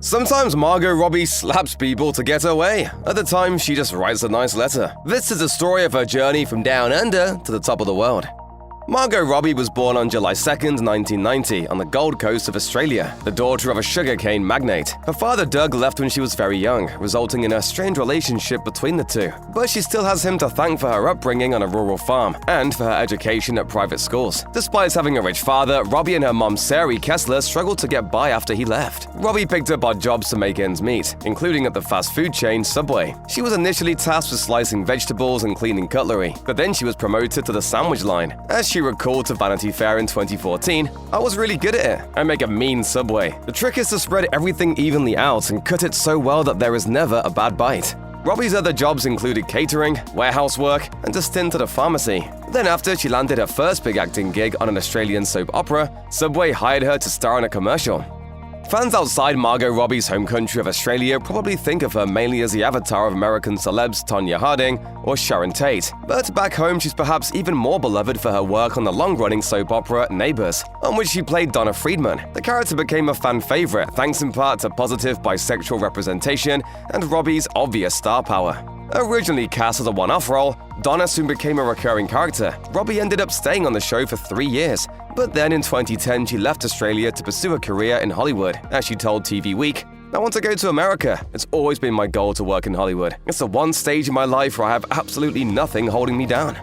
Sometimes Margot Robbie slaps people to get her way. Other times, she just writes a nice letter. This is the story of her journey from down under to the top of the world. Margot Robbie was born on July 2, 1990, on the Gold Coast of Australia, the daughter of a sugarcane magnate. Her father Doug left when she was very young, resulting in a strained relationship between the two. But she still has him to thank for her upbringing on a rural farm and for her education at private schools. Despite having a rich father, Robbie and her mom Sari Kessler struggled to get by after he left. Robbie picked up odd jobs to make ends meet, including at the fast food chain Subway. She was initially tasked with slicing vegetables and cleaning cutlery, but then she was promoted to the sandwich line. As she recalled to Vanity Fair in 2014, "I was really good at it. I make a mean Subway. The trick is to spread everything evenly out and cut it so well that there is never a bad bite." Robbie's other jobs included catering, warehouse work, and a stint at a pharmacy. Then after she landed her first big acting gig on an Australian soap opera, Subway hired her to star in a commercial. Fans outside Margot Robbie's home country of Australia probably think of her mainly as the avatar of American celebs Tonya Harding or Sharon Tate. But back home, she's perhaps even more beloved for her work on the long-running soap opera Neighbours, on which she played Donna Friedman. The character became a fan favorite thanks in part to positive bisexual representation and Robbie's obvious star power. Originally cast as a one-off role, Donna soon became a recurring character. Robbie ended up staying on the show for 3 years, but then in 2010 she left Australia to pursue a career in Hollywood. As she told TV Week, "I want to go to America. It's always been my goal to work in Hollywood. It's the one stage in my life where I have absolutely nothing holding me down."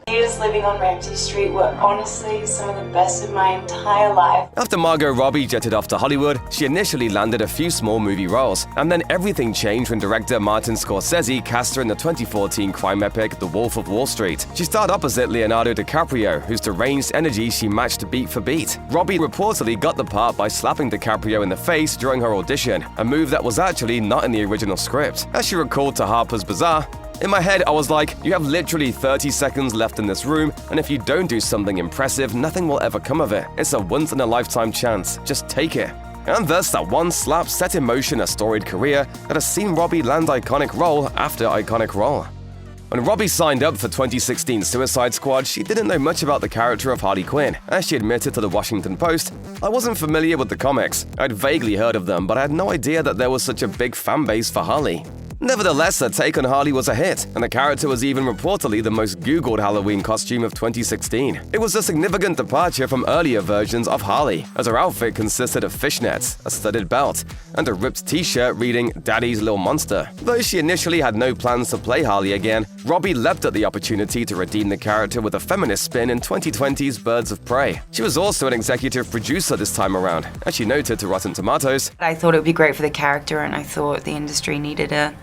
Years living on Ramsey Street were honestly some of the best of my entire life. After Margot Robbie jetted off to Hollywood, she initially landed a few small movie roles, and then everything changed when director Martin Scorsese cast her in the 2014 crime epic The Wolf of Wall Street. She starred opposite Leonardo DiCaprio, whose deranged energy she matched beat for beat. Robbie reportedly got the part by slapping DiCaprio in the face during her audition, a move that was actually not in the original script. As she recalled to Harper's Bazaar, "In my head, I was like, you have literally 30 seconds left in this room, and if you don't do something impressive, nothing will ever come of it. It's a once-in-a-lifetime chance. Just take it." And thus, that one slap set in motion a storied career that has seen Robbie land iconic role after iconic role. When Robbie signed up for 2016 Suicide Squad, she didn't know much about the character of Harley Quinn. As she admitted to the Washington Post, "I wasn't familiar with the comics. I'd vaguely heard of them, but I had no idea that there was such a big fan base for Harley." Nevertheless, her take on Harley was a hit, and the character was even reportedly the most Googled Halloween costume of 2016. It was a significant departure from earlier versions of Harley, as her outfit consisted of fishnets, a studded belt, and a ripped t-shirt reading "Daddy's Little Monster." Though she initially had no plans to play Harley again, Robbie leapt at the opportunity to redeem the character with a feminist spin in 2020's Birds of Prey. She was also an executive producer this time around, as she noted to Rotten Tomatoes, "I thought it would be great for the character, and I thought the industry needed a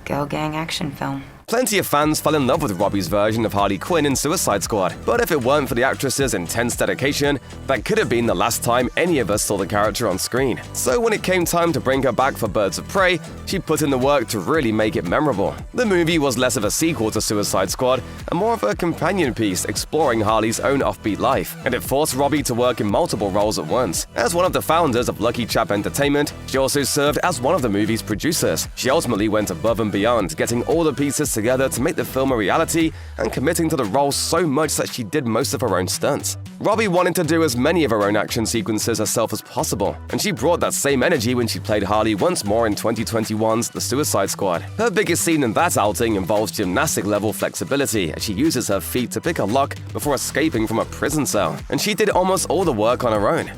girl gang action film." Plenty of fans fell in love with Robbie's version of Harley Quinn in Suicide Squad, but if it weren't for the actress's intense dedication, that could have been the last time any of us saw the character on screen. So when it came time to bring her back for Birds of Prey, she put in the work to really make it memorable. The movie was less of a sequel to Suicide Squad and more of a companion piece exploring Harley's own offbeat life, and it forced Robbie to work in multiple roles at once. As one of the founders of Lucky Chap Entertainment, she also served as one of the movie's producers. She ultimately went above and beyond, getting all the pieces together to make the film a reality and committing to the role so much that she did most of her own stunts. Robbie wanted to do as many of her own action sequences herself as possible, and she brought that same energy when she played Harley once more in 2021's The Suicide Squad. Her biggest scene in that outing involves gymnastic-level flexibility as she uses her feet to pick a lock before escaping from a prison cell, and she did almost all the work on her own.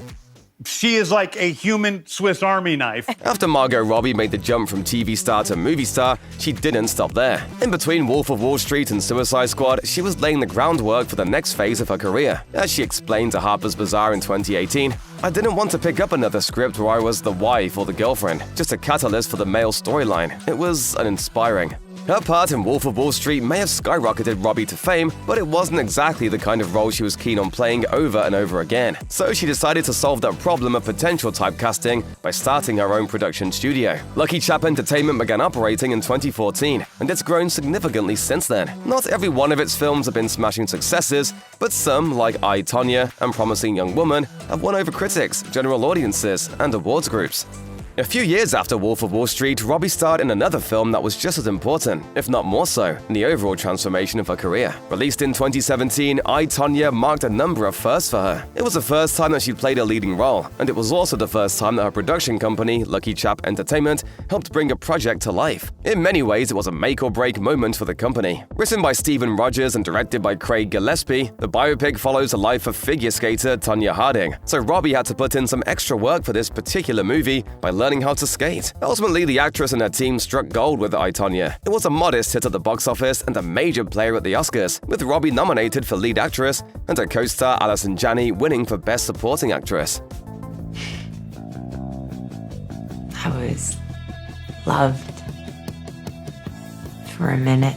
She is like a human Swiss Army knife. After Margot Robbie made the jump from TV star to movie star, she didn't stop there. In between Wolf of Wall Street and Suicide Squad, she was laying the groundwork for the next phase of her career. As she explained to Harper's Bazaar in 2018, "I didn't want to pick up another script where I was the wife or the girlfriend, just a catalyst for the male storyline. It was uninspiring." Her part in Wolf of Wall Street may have skyrocketed Robbie to fame, but it wasn't exactly the kind of role she was keen on playing over and over again. So she decided to solve that problem of potential typecasting by starting her own production studio. Lucky Chap Entertainment began operating in 2014, and it's grown significantly since then. Not every one of its films have been smashing successes, but some, like I, Tonya and Promising Young Woman, have won over critics, general audiences, and awards groups. A few years after Wolf of Wall Street, Robbie starred in another film that was just as important, if not more so, in the overall transformation of her career. Released in 2017, I, Tonya marked a number of firsts for her. It was the first time that she'd played a leading role, and it was also the first time that her production company, Lucky Chap Entertainment, helped bring a project to life. In many ways, it was a make-or-break moment for the company. Written by Stephen Rogers and directed by Craig Gillespie, the biopic follows the life of figure skater Tonya Harding, so Robbie had to put in some extra work for this particular movie by learning how to skate. Ultimately, the actress and her team struck gold with I, Tonya. It was a modest hit at the box office and a major player at the Oscars, with Robbie nominated for lead actress and her co-star Allison Janney winning for Best Supporting Actress. I was loved for a minute.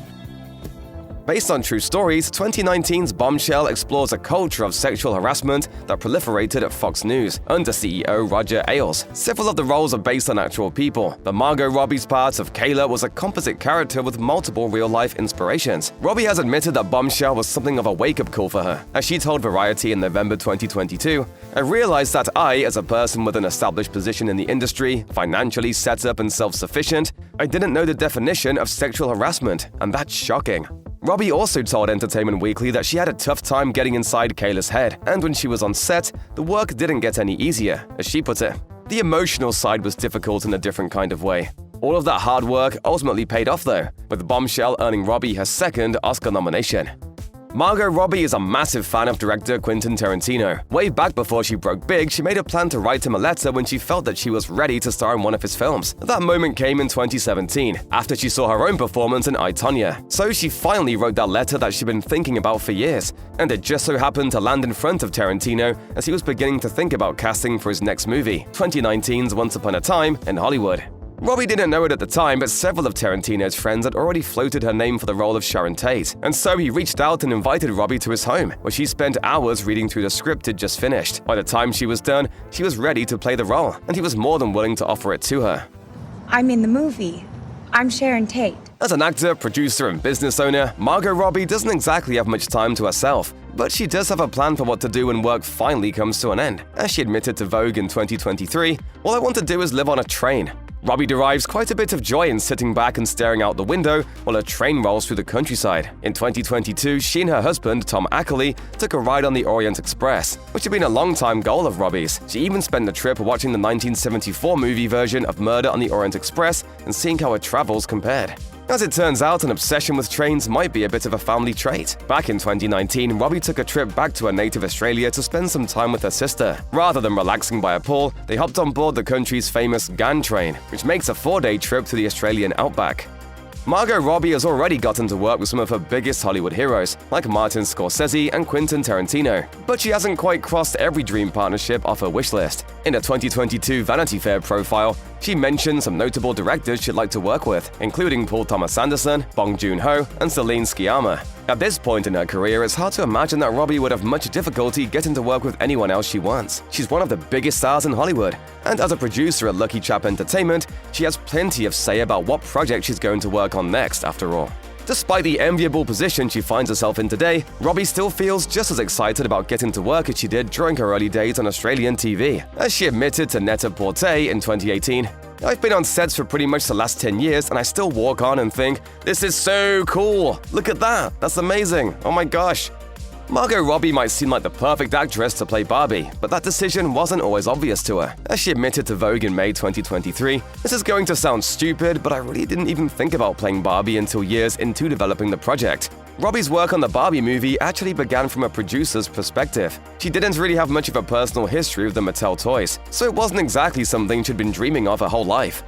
Based on true stories, 2019's Bombshell explores a culture of sexual harassment that proliferated at Fox News under CEO Roger Ailes. Several of the roles are based on actual people, but Margot Robbie's part of Kayla was a composite character with multiple real-life inspirations. Robbie has admitted that Bombshell was something of a wake-up call for her. As she told Variety in November 2022, "I realized that I, as a person with an established position in the industry, financially set up and self-sufficient, I didn't know the definition of sexual harassment, and that's shocking." Robbie also told Entertainment Weekly that she had a tough time getting inside Kayla's head, and when she was on set, the work didn't get any easier, as she put it. The emotional side was difficult in a different kind of way. All of that hard work ultimately paid off though, with Bombshell earning Robbie her second Oscar nomination. Margot Robbie is a massive fan of director Quentin Tarantino. Way back before she broke big, she made a plan to write him a letter when she felt that she was ready to star in one of his films. That moment came in 2017, after she saw her own performance in I, Tonya. So she finally wrote that letter that she'd been thinking about for years, and it just so happened to land in front of Tarantino as he was beginning to think about casting for his next movie, 2019's Once Upon a Time in Hollywood. Robbie didn't know it at the time, but several of Tarantino's friends had already floated her name for the role of Sharon Tate, and so he reached out and invited Robbie to his home, where she spent hours reading through the script he'd just finished. By the time she was done, she was ready to play the role, and he was more than willing to offer it to her. I'm in the movie. I'm Sharon Tate. As an actor, producer, and business owner, Margot Robbie doesn't exactly have much time to herself, but she does have a plan for what to do when work finally comes to an end. As she admitted to Vogue in 2023, "All I want to do is live on a train." Robbie derives quite a bit of joy in sitting back and staring out the window while a train rolls through the countryside. In 2022, she and her husband, Tom Ackley, took a ride on the Orient Express, which had been a long-time goal of Robbie's. She even spent the trip watching the 1974 movie version of Murder on the Orient Express and seeing how her travels compared. As it turns out, an obsession with trains might be a bit of a family trait. Back in 2019, Robbie took a trip back to her native Australia to spend some time with her sister. Rather than relaxing by a pool, they hopped on board the country's famous GAN train, which makes a 4-day trip to the Australian Outback. Margot Robbie has already gotten to work with some of her biggest Hollywood heroes, like Martin Scorsese and Quentin Tarantino, but she hasn't quite crossed every dream partnership off her wish list. In a 2022 Vanity Fair profile, she mentioned some notable directors she'd like to work with, including Paul Thomas Anderson, Bong Joon-ho, and Celine Sciamma. At this point in her career, it's hard to imagine that Robbie would have much difficulty getting to work with anyone else she wants. She's one of the biggest stars in Hollywood, and as a producer at Lucky Chap Entertainment, she has plenty of say about what project she's going to work on next, after all. Despite the enviable position she finds herself in today, Robbie still feels just as excited about getting to work as she did during her early days on Australian TV. As she admitted to Net-a-Porter in 2018, "I've been on sets for pretty much the last 10 years and I still walk on and think, this is so cool! Look at that! That's amazing! Oh my gosh!" Margot Robbie might seem like the perfect actress to play Barbie, but that decision wasn't always obvious to her. As she admitted to Vogue in May 2023, "This is going to sound stupid, but I really didn't even think about playing Barbie until years into developing the project." Robbie's work on the Barbie movie actually began from a producer's perspective. She didn't really have much of a personal history with the Mattel toys, so it wasn't exactly something she'd been dreaming of her whole life.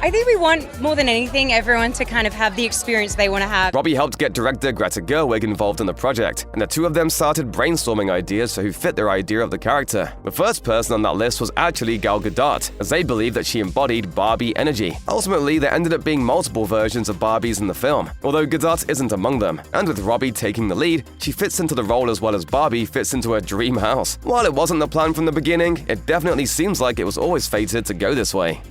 I think we want, more than anything, everyone to kind of have the experience they want to have. Robbie helped get director Greta Gerwig involved in the project, and the two of them started brainstorming ideas for who fit their idea of the character. The first person on that list was actually Gal Gadot, as they believed that she embodied Barbie energy. Ultimately, there ended up being multiple versions of Barbies in the film, although Gadot isn't among them, and with Robbie taking the lead, she fits into the role as well as Barbie fits into her dream house. While it wasn't the plan from the beginning, it definitely seems like it was always fated to go this way.